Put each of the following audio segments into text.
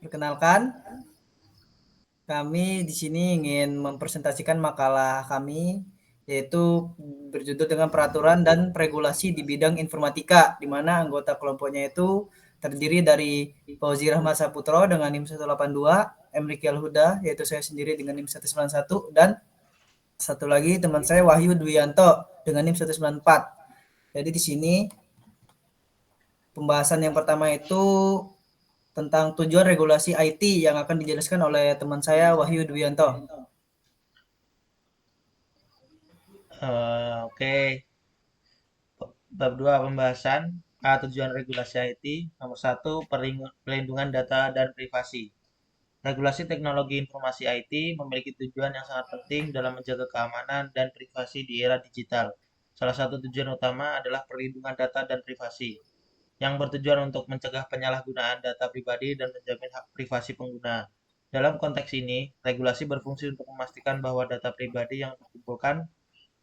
Perkenalkan, kami di sini ingin mempresentasikan makalah kami, yaitu berjudul dengan peraturan dan regulasi di bidang informatika, di mana anggota kelompoknya itu terdiri dari Fauzi Rahmat Saputro dengan NIM 182, Emriki Alhuda, yaitu saya sendiri dengan NIM 191, dan satu lagi teman saya Wahyu Dwianto dengan NIM 194. Jadi di sini pembahasan yang pertama itu tentang tujuan regulasi IT yang akan dijelaskan oleh teman saya Wahyu Dwianto. Oke, bab 2 pembahasan tujuan regulasi IT. Nomor satu, perlindungan data dan privasi. Regulasi teknologi informasi IT memiliki tujuan yang sangat penting dalam menjaga keamanan dan privasi di era digital. Salah satu tujuan utama adalah perlindungan data dan privasi, yang bertujuan untuk mencegah penyalahgunaan data pribadi dan menjamin hak privasi pengguna. Dalam konteks ini, regulasi berfungsi untuk memastikan bahwa data pribadi yang dikumpulkan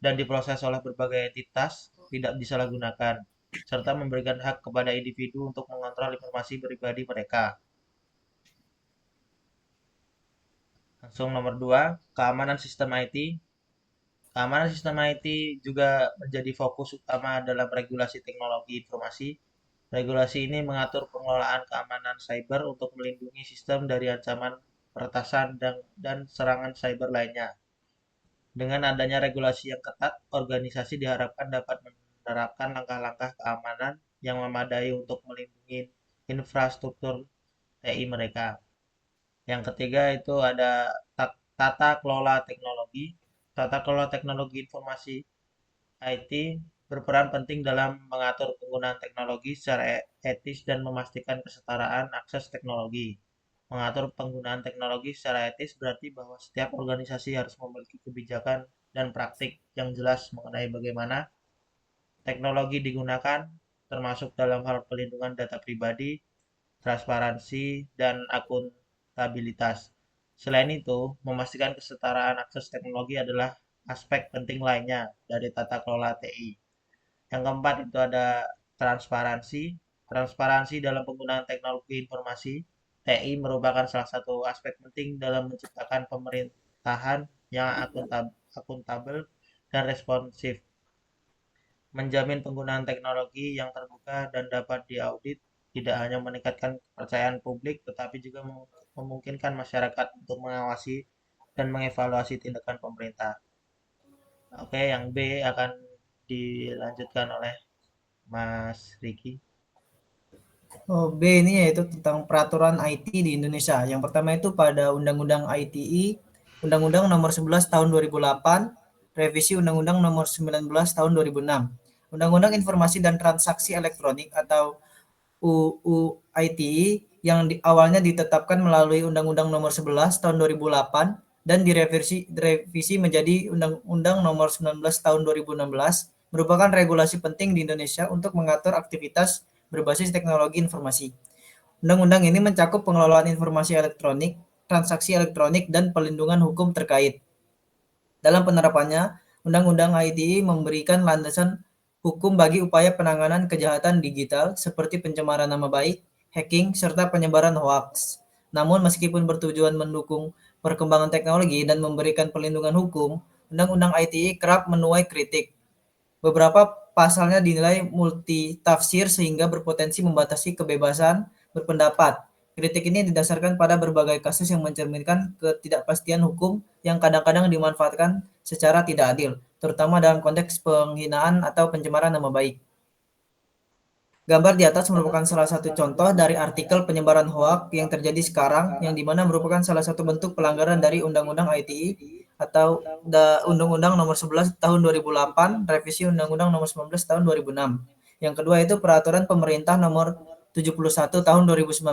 dan diproses oleh berbagai entitas tidak disalahgunakan, serta memberikan hak kepada individu untuk mengontrol informasi pribadi mereka. Langsung nomor 2, keamanan sistem IT. Keamanan sistem IT juga menjadi fokus utama dalam regulasi teknologi informasi. Regulasi ini mengatur pengelolaan keamanan cyber untuk melindungi sistem dari ancaman peretasan dan serangan cyber lainnya. Dengan adanya regulasi yang ketat, organisasi diharapkan dapat menerapkan langkah-langkah keamanan yang memadai untuk melindungi infrastruktur TI mereka. Yang ketiga itu ada tata kelola teknologi. Tata kelola teknologi informasi IT berperan penting dalam mengatur penggunaan teknologi secara etis dan memastikan kesetaraan akses teknologi. Mengatur penggunaan teknologi secara etis berarti bahwa setiap organisasi harus memiliki kebijakan dan praktik yang jelas mengenai bagaimana teknologi digunakan, termasuk dalam hal pelindungan data pribadi, transparansi, dan akuntabilitas. Selain itu, memastikan kesetaraan akses teknologi adalah aspek penting lainnya dari tata kelola TI. Yang keempat itu ada transparansi. Transparansi dalam penggunaan teknologi informasi TI merupakan salah satu aspek penting dalam menciptakan pemerintahan yang akuntabel dan responsif. Menjamin penggunaan teknologi yang terbuka dan dapat diaudit tidak hanya meningkatkan kepercayaan publik, tetapi juga memungkinkan masyarakat untuk mengawasi dan mengevaluasi tindakan pemerintah. Oke, yang B akan dilanjutkan oleh Mas Riki. Oh, B ini yaitu tentang peraturan IT di Indonesia. Yang pertama itu pada Undang-Undang ITE, Undang-Undang Nomor 11 Tahun 2008, Revisi Undang-Undang Nomor 19 Tahun 2006. Undang-Undang Informasi dan Transaksi Elektronik atau UU ITE yang awalnya ditetapkan melalui Undang-Undang Nomor 11 Tahun 2008 dan direvisi menjadi Undang-Undang Nomor 19 Tahun 2016 merupakan regulasi penting di Indonesia untuk mengatur aktivitas berbasis teknologi informasi. Undang-undang ini mencakup pengelolaan informasi elektronik, transaksi elektronik, dan pelindungan hukum terkait. Dalam penerapannya, Undang-Undang ITE memberikan landasan hukum bagi upaya penanganan kejahatan digital seperti pencemaran nama baik, hacking, serta penyebaran hoaks. Namun meskipun bertujuan mendukung perkembangan teknologi dan memberikan perlindungan hukum, Undang-Undang ITE kerap menuai kritik. Beberapa pasalnya dinilai multitafsir sehingga berpotensi membatasi kebebasan berpendapat. Kritik ini didasarkan pada berbagai kasus yang mencerminkan ketidakpastian hukum yang kadang-kadang dimanfaatkan secara tidak adil, terutama dalam konteks penghinaan atau pencemaran nama baik. Gambar di atas merupakan salah satu contoh dari artikel penyebaran hoaks yang terjadi sekarang, yang dimana merupakan salah satu bentuk pelanggaran dari Undang-Undang ITE atau Undang-Undang Nomor 11 Tahun 2008, Revisi Undang-Undang Nomor 19 Tahun 2006. Yang kedua itu Peraturan Pemerintah Nomor 71 Tahun 2019.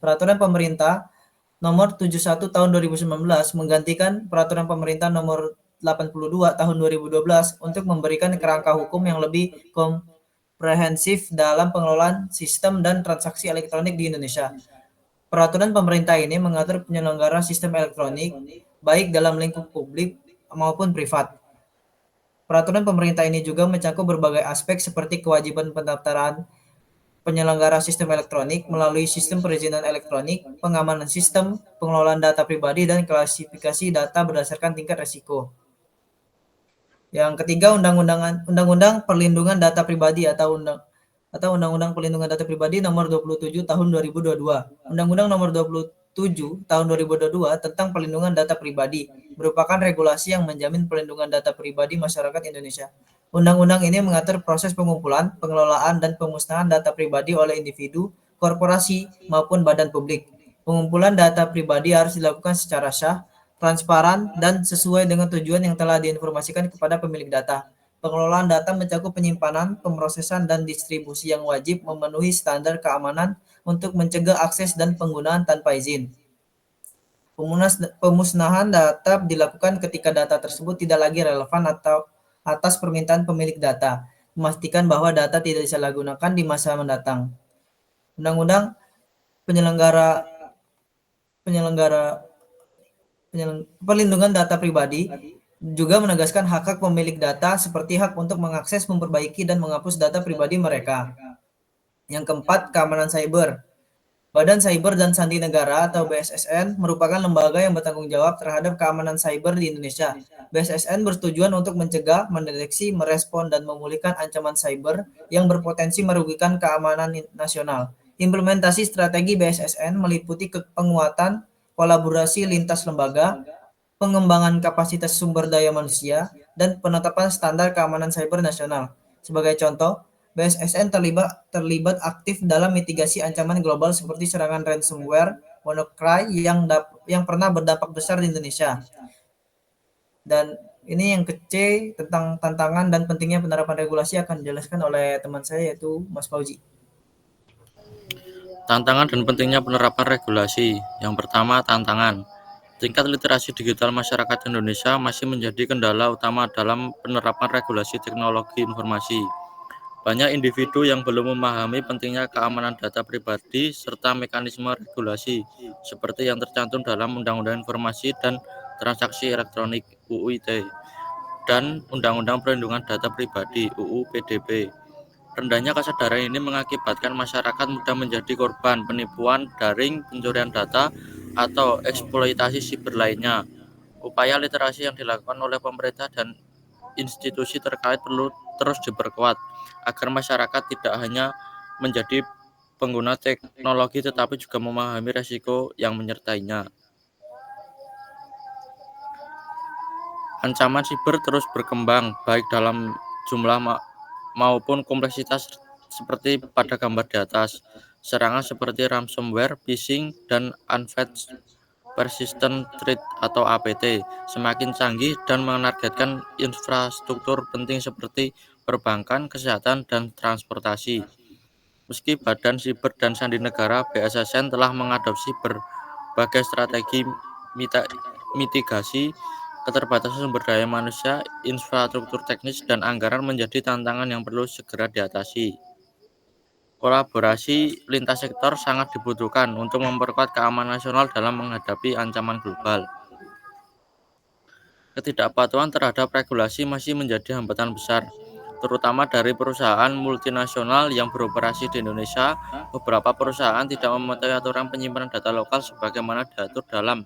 Peraturan Pemerintah Nomor 71 Tahun 2019 menggantikan Peraturan Pemerintah Nomor 82 Tahun 2012 untuk memberikan kerangka hukum yang lebih komprehensif dalam pengelolaan sistem dan transaksi elektronik di Indonesia. Peraturan pemerintah ini mengatur penyelenggaraan sistem elektronik baik dalam lingkup publik maupun privat. Peraturan pemerintah ini juga mencakup berbagai aspek seperti kewajiban pendaftaran penyelenggara sistem elektronik melalui sistem perizinan elektronik, pengamanan sistem, pengelolaan data pribadi, dan klasifikasi data berdasarkan tingkat risiko. Yang ketiga, Undang-Undang Perlindungan Data Pribadi atau Undang-Undang Perlindungan Data Pribadi Nomor 27 Tahun 2022. Undang-Undang Nomor 27 Tahun 2022 tentang Perlindungan Data Pribadi merupakan regulasi yang menjamin perlindungan data pribadi masyarakat Indonesia. Undang-undang ini mengatur proses pengumpulan, pengelolaan, dan pemusnahan data pribadi oleh individu, korporasi, maupun badan publik. Pengumpulan data pribadi harus dilakukan secara sah, transparan, dan sesuai dengan tujuan yang telah diinformasikan kepada pemilik data. Pengelolaan data mencakup penyimpanan, pemrosesan, dan distribusi yang wajib memenuhi standar keamanan untuk mencegah akses dan penggunaan tanpa izin. Pemusnahan data dilakukan ketika data tersebut tidak lagi relevan atau atas permintaan pemilik data, memastikan bahwa data tidak disalahgunakan di masa mendatang. Undang-Undang penyelenggara Perlindungan Data Pribadi juga menegaskan hak-hak pemilik data seperti hak untuk mengakses, memperbaiki, dan menghapus data pribadi mereka. Yang keempat, keamanan cyber. Badan Cyber dan Sandi Negara atau BSSN merupakan lembaga yang bertanggung jawab terhadap keamanan cyber di Indonesia. BSSN bertujuan untuk mencegah, mendeteksi, merespon, dan memulihkan ancaman cyber yang berpotensi merugikan keamanan nasional. Implementasi strategi BSSN meliputi penguatan kolaborasi lintas lembaga, pengembangan kapasitas sumber daya manusia, dan penetapan standar keamanan cyber nasional. Sebagai contoh, BSSN terlibat aktif dalam mitigasi ancaman global seperti serangan ransomware WannaCry yang pernah berdampak besar di Indonesia. Dan ini yang kecil tentang tantangan dan pentingnya penerapan regulasi akan dijelaskan oleh teman saya yaitu Mas Fauzi. Tantangan dan pentingnya penerapan regulasi. Yang pertama, tantangan. Tingkat literasi digital masyarakat Indonesia masih menjadi kendala utama dalam penerapan regulasi teknologi informasi. Banyak individu yang belum memahami pentingnya keamanan data pribadi serta mekanisme regulasi seperti yang tercantum dalam Undang-Undang Informasi dan Transaksi Elektronik (UU ITE) dan Undang-Undang Perlindungan Data Pribadi (UU PDB). Rendahnya kesadaran ini mengakibatkan masyarakat mudah menjadi korban penipuan daring, pencurian data, atau eksploitasi siber lainnya. Upaya literasi yang dilakukan oleh pemerintah dan institusi terkait perlu terus diperkuat agar masyarakat tidak hanya menjadi pengguna teknologi tetapi juga memahami risiko yang menyertainya. Ancaman siber terus berkembang baik dalam jumlah maupun kompleksitas seperti pada gambar di atas. Serangan seperti ransomware, phishing, dan unpatched persistent threat atau APT semakin canggih dan menargetkan infrastruktur penting seperti perbankan, kesehatan, dan transportasi. Meski Badan Siber dan Sandi Negara (BSSN) telah mengadopsi berbagai strategi mitigasi, keterbatasan sumber daya manusia, infrastruktur teknis, dan anggaran menjadi tantangan yang perlu segera diatasi. Kolaborasi lintas sektor sangat dibutuhkan untuk memperkuat keamanan nasional dalam menghadapi ancaman global. Ketidakpatuhan terhadap regulasi masih menjadi hambatan besar, terutama dari perusahaan multinasional yang beroperasi di Indonesia. Beberapa perusahaan tidak mematuhi aturan penyimpanan data lokal sebagaimana diatur dalam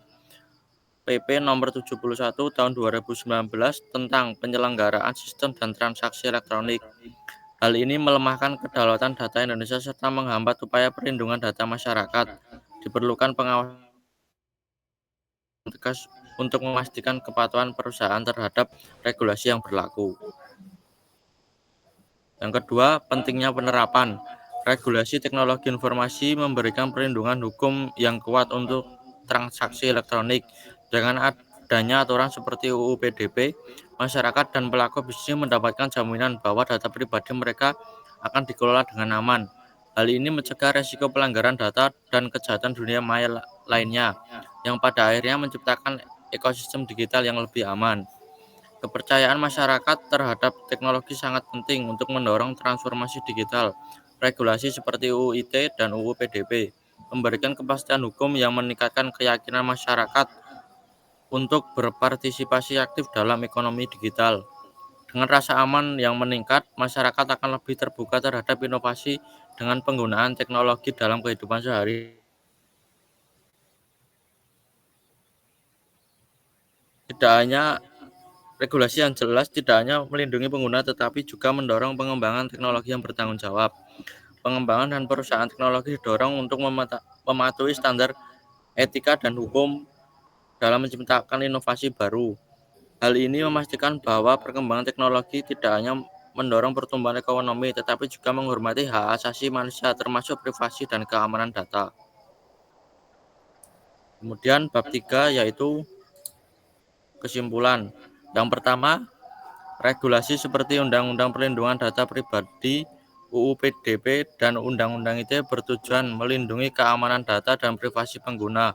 PP Nomor 71 Tahun 2019 tentang penyelenggaraan sistem dan transaksi elektronik. Hal ini melemahkan kedaulatan data Indonesia serta menghambat upaya perlindungan data masyarakat. Diperlukan pengawasan tegas untuk memastikan kepatuhan perusahaan terhadap regulasi yang berlaku. Yang kedua, pentingnya penerapan. Regulasi teknologi informasi memberikan perlindungan hukum yang kuat untuk transaksi elektronik. Dengan adanya aturan seperti UU PDB, masyarakat dan pelaku bisnis mendapatkan jaminan bahwa data pribadi mereka akan dikelola dengan aman. Hal ini mencegah risiko pelanggaran data dan kejahatan dunia maya lainnya, yang pada akhirnya menciptakan ekosistem digital yang lebih aman. Kepercayaan masyarakat terhadap teknologi sangat penting untuk mendorong transformasi digital. Regulasi seperti UU ITE dan UU PDB memberikan kepastian hukum yang meningkatkan keyakinan masyarakat untuk berpartisipasi aktif dalam ekonomi digital. Dengan rasa aman yang meningkat, masyarakat akan lebih terbuka terhadap inovasi dengan penggunaan teknologi dalam kehidupan sehari. Tidak hanya regulasi yang jelas tidak hanya melindungi pengguna tetapi juga mendorong pengembangan teknologi yang bertanggung jawab. Pengembangan dan perusahaan teknologi didorong untuk mematuhi standar etika dan hukum dalam menciptakan inovasi baru. Hal ini memastikan bahwa perkembangan teknologi tidak hanya mendorong pertumbuhan ekonomi tetapi juga menghormati hak asasi manusia termasuk privasi dan keamanan data. Kemudian bab 3 yaitu kesimpulan. Yang pertama, regulasi seperti Undang-Undang Perlindungan Data Pribadi, UU PDP, dan Undang-Undang ITE bertujuan melindungi keamanan data dan privasi pengguna.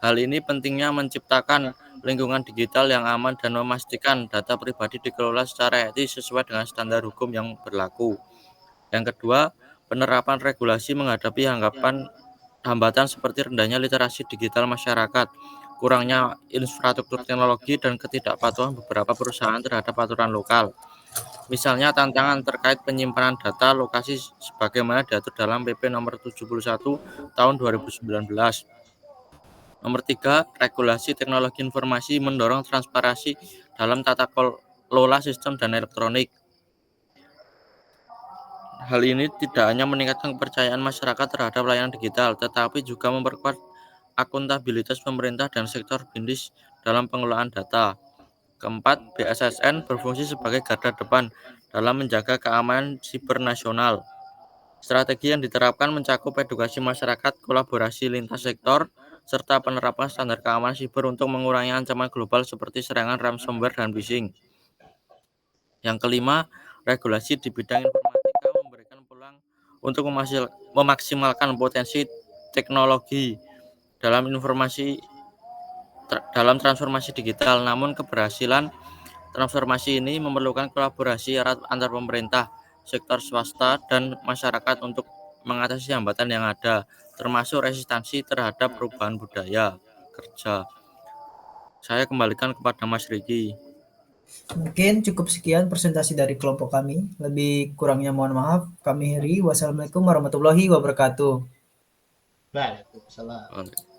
Hal ini pentingnya menciptakan lingkungan digital yang aman dan memastikan data pribadi dikelola secara etis sesuai dengan standar hukum yang berlaku. Yang kedua, penerapan regulasi menghadapi hambatan seperti rendahnya literasi digital masyarakat, kurangnya infrastruktur teknologi, dan ketidakpatuhan beberapa perusahaan terhadap aturan lokal. Misalnya tantangan terkait penyimpanan data lokasi sebagaimana diatur dalam PP nomor 71 tahun 2019. Nomor 3, regulasi teknologi informasi mendorong transparansi dalam tata kelola sistem dan elektronik. Hal ini tidak hanya meningkatkan kepercayaan masyarakat terhadap layanan digital, tetapi juga memperkuat akuntabilitas pemerintah dan sektor bisnis dalam pengelolaan data. Keempat, BSSN berfungsi sebagai garda depan dalam menjaga keamanan siber nasional. Strategi yang diterapkan mencakup edukasi masyarakat, kolaborasi lintas sektor, serta penerapan standar keamanan siber untuk mengurangi ancaman global seperti serangan ransomware dan phishing. Yang kelima, regulasi di bidang informatika memberikan peluang untuk memaksimalkan potensi teknologi dalam transformasi digital. Namun keberhasilan transformasi ini memerlukan kolaborasi erat antar pemerintah, sektor swasta, dan masyarakat untuk mengatasi hambatan yang ada, termasuk resistansi terhadap perubahan budaya kerja. Saya kembalikan kepada Mas Riki. Mungkin cukup sekian presentasi dari kelompok kami. Lebih kurangnya mohon maaf. Kami Heri. Wassalamualaikum warahmatullahi wabarakatuh. Waalaikumsalam.